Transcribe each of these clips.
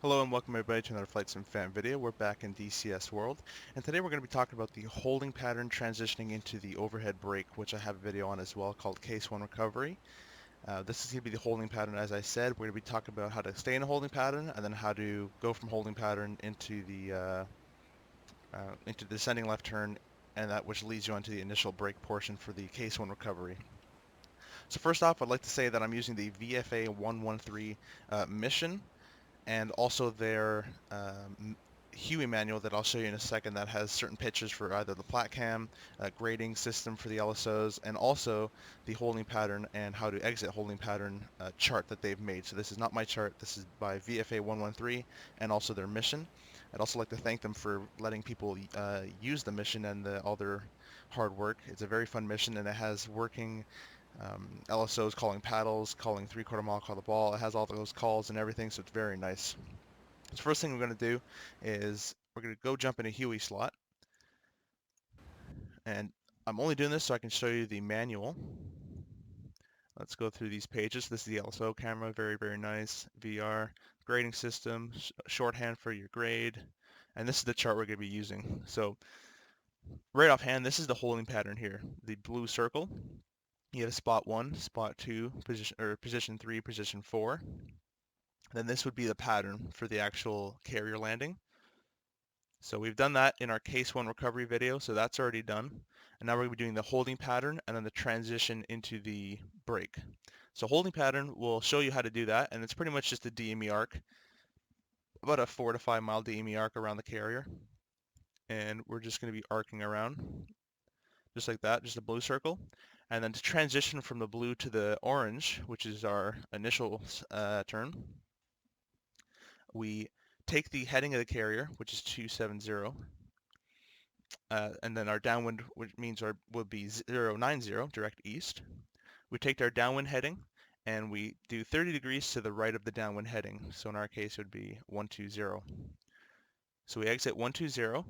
Hello and welcome everybody to another Flight Sim Fan video. We're back in DCS World, and today we're going to be talking about the holding pattern transitioning into the overhead brake, which I have a video on as well called Case 1 Recovery. This is going to be the holding pattern, as I said. We're going to be talking about how to stay in a holding pattern and then how to go from holding pattern into the descending left turn, and that which leads you onto the initial brake portion for the Case 1 Recovery. So first off, I'd like to say that I'm using the VFA 113 mission, and also their Huey manual that I'll show you in a second that has certain pictures for either the PlatCam, grading system for the LSOs, and also the holding pattern and how to exit holding pattern chart that they've made. So this is not my chart, this is by VFA 113 and also their mission. I'd also like to thank them for letting people use the mission and all their hard work. It's a very fun mission, and it has working LSOs calling paddles, calling 3/4 mile, call the ball. It has all those calls and everything, so it's very nice. So first thing we're going to do is we're going to go jump in a Huey slot, and I'm only doing this so I can show you the manual. Let's go through these pages. This is the LSO camera, very nice. VR, grading system, shorthand for your grade, and this is the chart we're going to be using. So right offhand, this is the holding pattern here. The blue circle, you have spot 1, spot 2, position 3, position 4. Then this would be the pattern for the actual carrier landing. So we've done that in our case 1 recovery video, so that's already done. And now we're going to be doing the holding pattern and then the transition into the brake. So holding pattern, will show you how to do that, and it's pretty much just a DME arc, about a 4 to 5 mile DME arc around the carrier. And we're just going to be arcing around, just like that, just a blue circle. And then to transition from the blue to the orange, which is our initial turn, we take the heading of the carrier, which is 270, and then our downwind, which means would be 090, direct east. We take our downwind heading and we do 30 degrees to the right of the downwind heading. So in our case, it would be 120. So we exit 120,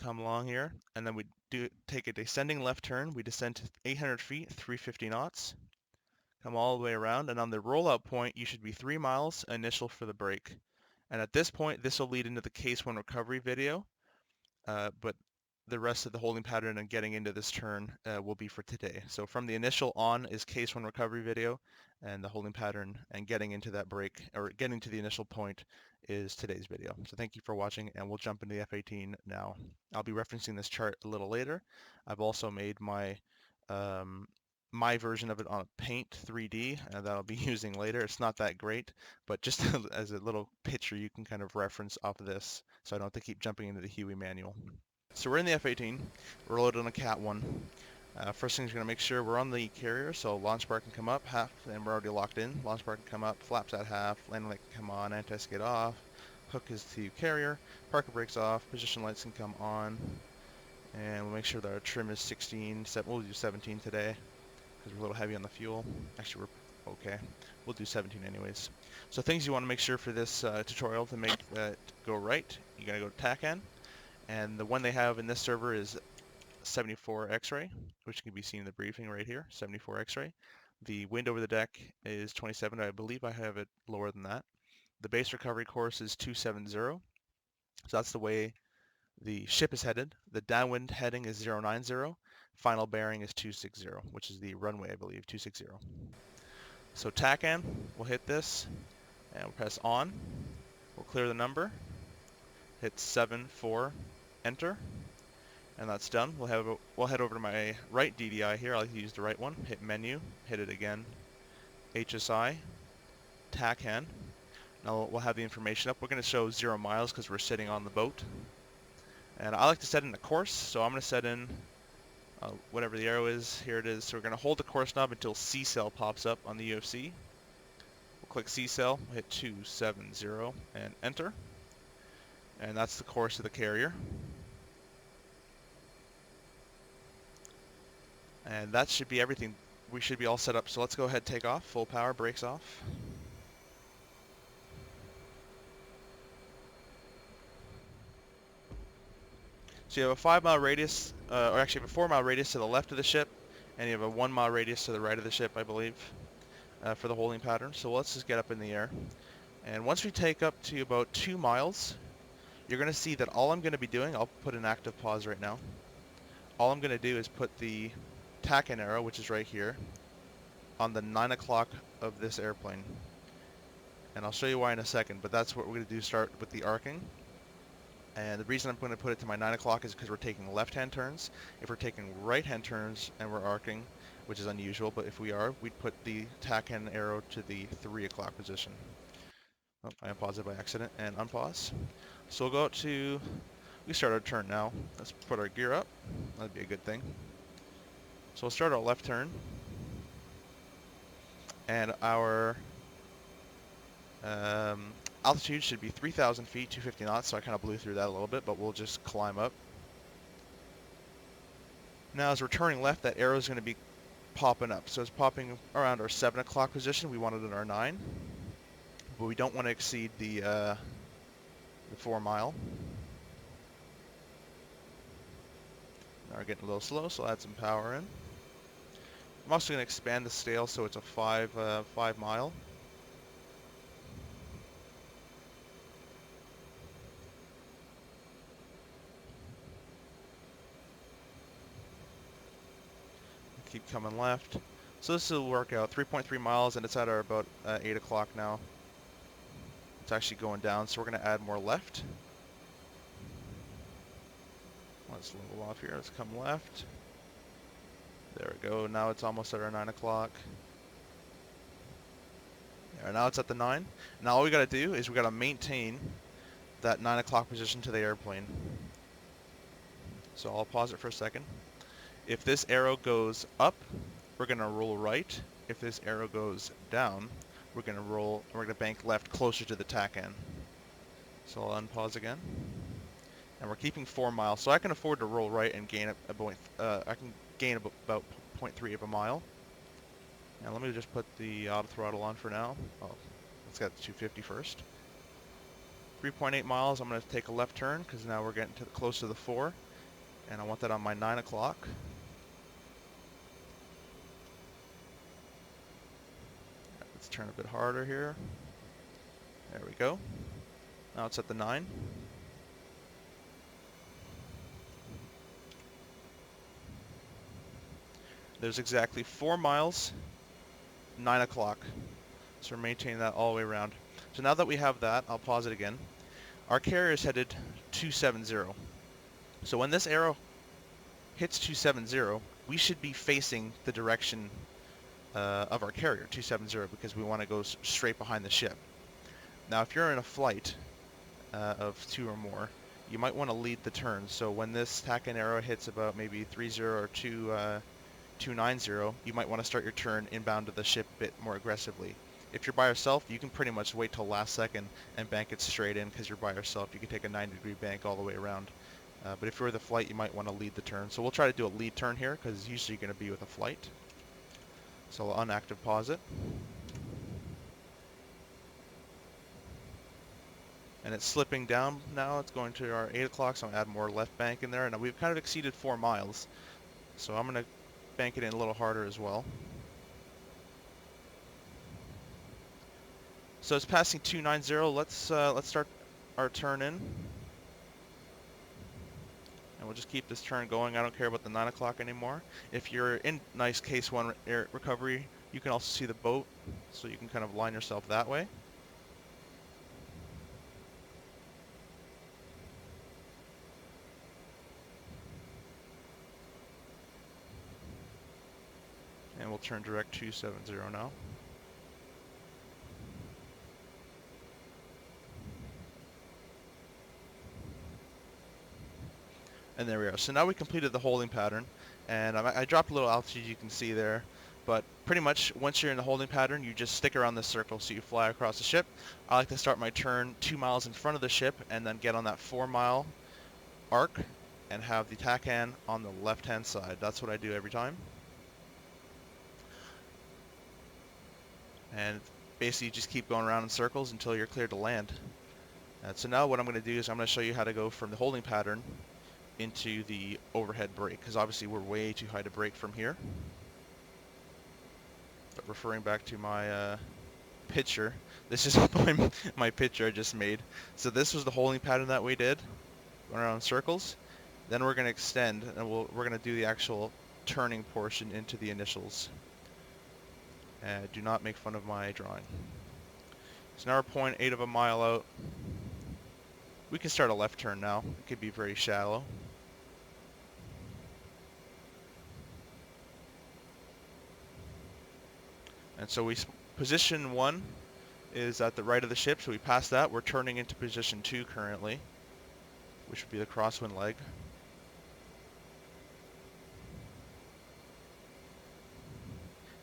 come along here, and then we take a descending left turn. We descend to 800 feet, 350 knots, come all the way around, and on the rollout point, you should be 3 miles initial for the brake. And at this point, this will lead into the case 1 recovery video, but the rest of the holding pattern and getting into this turn will be for today. So from the initial on is case 1 recovery video, and the holding pattern and getting into that brake, or getting to the initial point, is today's video. So thank you for watching, and we'll jump into the F-18 now. I'll be referencing this chart a little later. I've also made my version of it on Paint 3D that I'll be using later. It's not that great, but just as a little picture you can kind of reference off of this, so I don't have to keep jumping into the Huey manual. So we're in the F-18, we're loaded on a Cat 1. First thing is going to make sure we're on the carrier, so launch bar can come up, half, and we're already locked in. Launch bar can come up, flaps at half, landing light can come on, anti-skid off, hook is to carrier, parker brakes off, position lights can come on, and we'll make sure that our trim is 16, we'll do 17 today, because we're a little heavy on the fuel. Actually, we're okay. We'll do 17 anyways. So things you want to make sure for this tutorial to make that go right, you gotta go to TACAN. And the one they have in this server is 74 X-ray, which can be seen in the briefing right here, 74 X-ray. The wind over the deck is 27. I believe I have it lower than that. The base recovery course is 270. So that's the way the ship is headed. The downwind heading is 090. Final bearing is 260, which is the runway, I believe, 260. So TACAN, we'll hit this, and we'll press on. We'll clear the number, hit 7-4, enter, and that's done. We'll head over to my right DDI here. I'll use the right one. Hit menu, hit it again. HSI, TACAN. Now we'll have the information up. We're going to show 0 miles because we're sitting on the boat. And I like to set in a course, so I'm going to set in whatever the arrow is. Here it is. So we're going to hold the course knob until C cell pops up on the UFC. We'll click C cell, hit 270, and enter. And that's the course of the carrier. And that should be everything. We should be all set up. So let's go ahead, take off, full power, brakes off. So you have a 5 mile radius, or actually you have a 4 mile radius to the left of the ship, and you have a 1 mile radius to the right of the ship, I believe, for the holding pattern. So let's just get up in the air. And once we take up to about 2 miles, you're going to see that all I'm going to be doing, I'll put an active pause right now. All I'm going to do is put the tack-in arrow, which is right here, on the 9 o'clock of this airplane. And I'll show you why in a second, but that's what we're going to do, start with the arcing. And the reason I'm going to put it to my 9 o'clock is because we're taking left-hand turns. If we're taking right-hand turns and we're arcing, which is unusual, but if we are, we'd put the tack-in arrow to the 3 o'clock position. Oh, I unpaused it by accident and unpause. So we'll go out to, we start our turn now. Let's put our gear up. That'd be a good thing. So we'll start our left turn. And our altitude should be 3,000 feet, 250 knots, so I kind of blew through that a little bit, but we'll just climb up. Now as we're turning left, that arrow is going to be popping up. So it's popping around our 7 o'clock position. We want it in our 9. But we don't want to exceed the 4 mile. Now we're getting a little slow, so I'll add some power in. I'm also going to expand the sail so it's a 5 mile. Keep coming left. So this will work out 3.3 miles, and it's at our about 8 o'clock now. It's actually going down, so we're going to add more left. Let's level off here. Let's come left. There we go. Now it's almost at our 9 o'clock. Now it's at the 9. Now all we got to do is we got to maintain that 9 o'clock position to the airplane. So I'll pause it for a second. If this arrow goes up, we're going to roll right. If this arrow goes down, we're going to bank left closer to the tack end. So I'll unpause again. And we're keeping 4 miles, so I can afford to roll right and gain I can gain about 0.3 of a mile. Now let me just put the auto throttle on for now. Oh, let's get the 250 first. 3.8 miles, I'm going to take a left turn because now we're getting close to the 4. And I want that on my 9 o'clock. Let's turn a bit harder here. There we go. Now it's at the 9. There's exactly 4 miles, 9 o'clock. So we're maintaining that all the way around. So now that we have that, I'll pause it again. Our carrier is headed 270. So when this arrow hits 270, we should be facing the direction of our carrier, 270, because we want to go straight behind the ship. Now if you're in a flight of 2 or more, you might want to lead the turn. So when this tack-in arrow hits about maybe 30 or 290, you might want to start your turn inbound to the ship a bit more aggressively. If you're by yourself, you can pretty much wait till last second and bank it straight in because you're by yourself. You can take a 90-degree bank all the way around. But if you're with a flight, you might want to lead the turn. So we'll try to do a lead turn here because usually you're going to be with a flight. So I'll unactive pause it. And it's slipping down now. It's going to our 8 o'clock, so I'm going to add more left bank in there. And we've kind of exceeded 4 miles. So I'm going to bank it in a little harder as well. So it's passing 290. Let's start our turn in. And we'll just keep this turn going. I don't care about the 9 o'clock anymore. If you're in nice case 1 air recovery, you can also see the boat, so you can kind of line yourself that way. And we'll turn direct 270 now. And there we are. So now we completed the holding pattern, and I dropped a little altitude, you can see there. But pretty much once you're in the holding pattern, you just stick around this circle so you fly across the ship. I like to start my turn 2 miles in front of the ship and then get on that 4 mile arc and have the tack hand on the left hand side. That's what I do every time. And basically you just keep going around in circles until you're cleared to land. So now what I'm going to do is I'm going to show you how to go from the holding pattern into the overhead brake, because obviously we're way too high to brake from here. But referring back to my picture. This is my picture I just made. So this was the holding pattern that we did, going around circles. Then we're going to extend, and we're going to do the actual turning portion into the initials. Do not make fun of my drawing. So now we're 0.8 of a mile out. We can start a left turn now. It could be very shallow. And so position 1 is at the right of the ship, so we pass that. We're turning into position 2 currently, which would be the crosswind leg.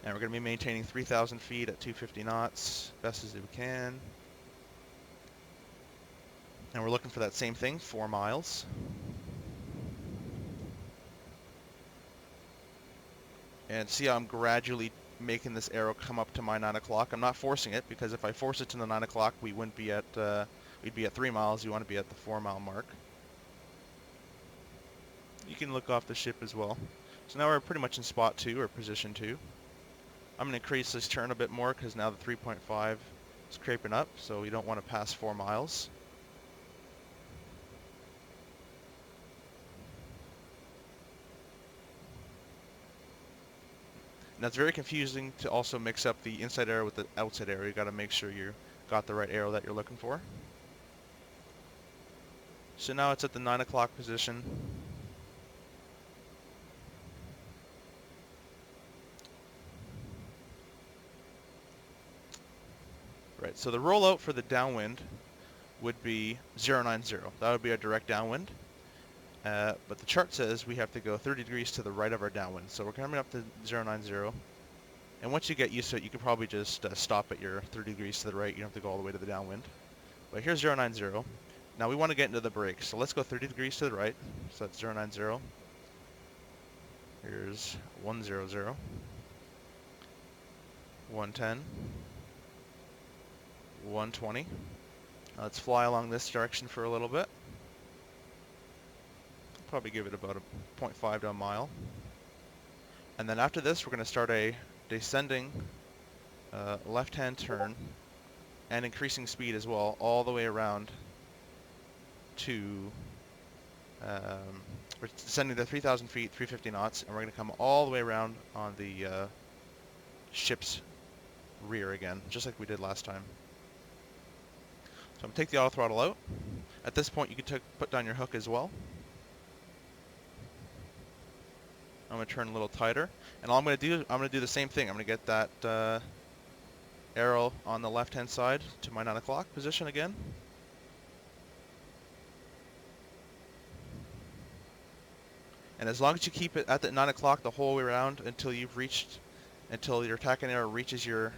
And we're going to be maintaining 3,000 feet at 250 knots, best as we can. And we're looking for that same thing, 4 miles. And see how I'm gradually making this arrow come up to my 9 o'clock. I'm not forcing it, because if I force it to the 9 o'clock, we wouldn't be at, we'd be at 3 miles. You want to be at the 4-mile mark. You can look off the ship as well. So now we're pretty much in spot 2, or position 2. I'm going to increase this turn a bit more, because now the 3.5 is creeping up, so we don't want to pass 4 miles. Now it's very confusing to also mix up the inside arrow with the outside arrow. You got to make sure you got the right arrow that you're looking for. So now it's at the 9 o'clock position. Right, so the rollout for the downwind would be 090. That would be our direct downwind. But the chart says we have to go 30 degrees to the right of our downwind. So we're coming up to 090. And once you get used to it, you can probably just stop at your 30 degrees to the right. You don't have to go all the way to the downwind. But here's 090. Now we want to get into the break. So let's go 30 degrees to the right. So that's 090. Here's 100. 110. 120. Let's fly along this direction for a little bit. Probably give it about a 0.5 to a mile. And then after this, we're going to start a descending left-hand turn and increasing speed as well, all the way around to, we're descending to 3,000 feet, 350 knots, and we're going to come all the way around on the ship's rear again, just like we did last time. So I'm going to take the auto throttle out. At this point, you can put down your hook as well. I'm going to turn a little tighter, and all I'm going to do, I'm going to do the same thing. I'm going to get that arrow on the left-hand side to my 9 o'clock position again. And as long as you keep it at the 9 o'clock the whole way around until until your attacking arrow reaches your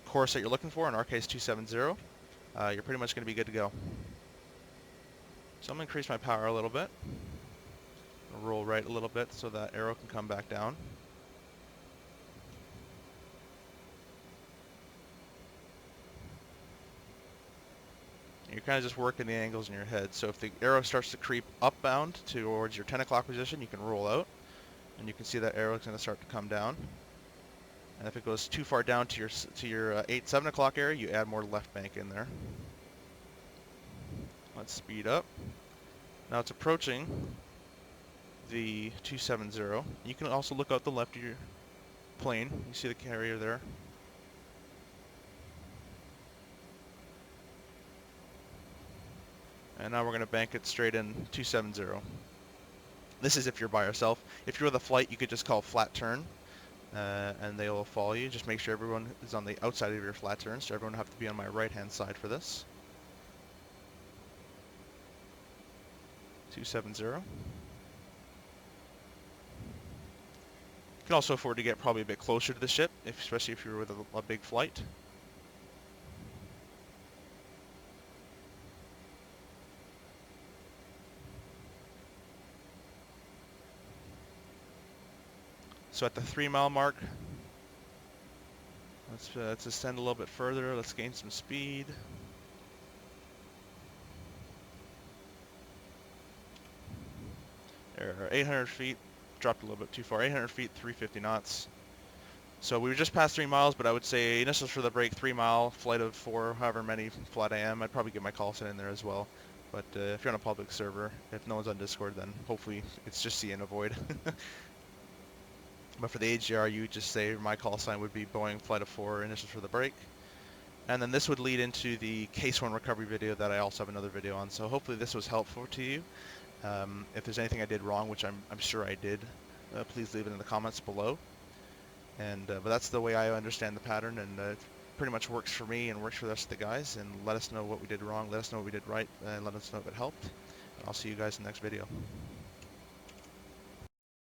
course that you're looking for, in our case 270, you're pretty much going to be good to go. So I'm going to increase my power a little bit. Roll right a little bit so that arrow can come back down. And you're kind of just working the angles in your head. So if the arrow starts to creep upbound towards your 10 o'clock position, you can roll out. And you can see that arrow is going to start to come down. And if it goes too far down to your 7 o'clock area, you add more left bank in there. Let's speed up. Now it's approaching the 270. You can also look out the left of your plane. You see the carrier there. And now we're going to bank it straight in 270. This is if you're by yourself. If you're with a flight, you could just call flat turn, and they will follow you. Just make sure everyone is on the outside of your flat turn, so everyone will have to be on my right-hand side for this. 270. You can also afford to get probably a bit closer to the ship, especially if you're with a big flight. So at the 3-mile mark, let's ascend a little bit further. Let's gain some speed. There, 800 feet, dropped a little bit too far. 800 feet, 350 knots. So we were just past 3 miles, but I would say initials for the break, 3 mile, flight of 4, however many flight I am. I'd probably get my call sign in there as well. But if you're on a public server, if no one's on Discord, then hopefully it's just see and avoid. But for the AGR, you just say my call sign would be Boeing flight of 4, initials for the break. And then this would lead into the Case 1 recovery video that I also have another video on. So hopefully this was helpful to you. If there's anything I did wrong, which I'm sure I did, please leave it in the comments below. And but that's the way I understand the pattern, and it pretty much works for me and works for the rest of the guys. And let us know what we did wrong, let us know what we did right, and let us know if it helped. And I'll see you guys in the next video.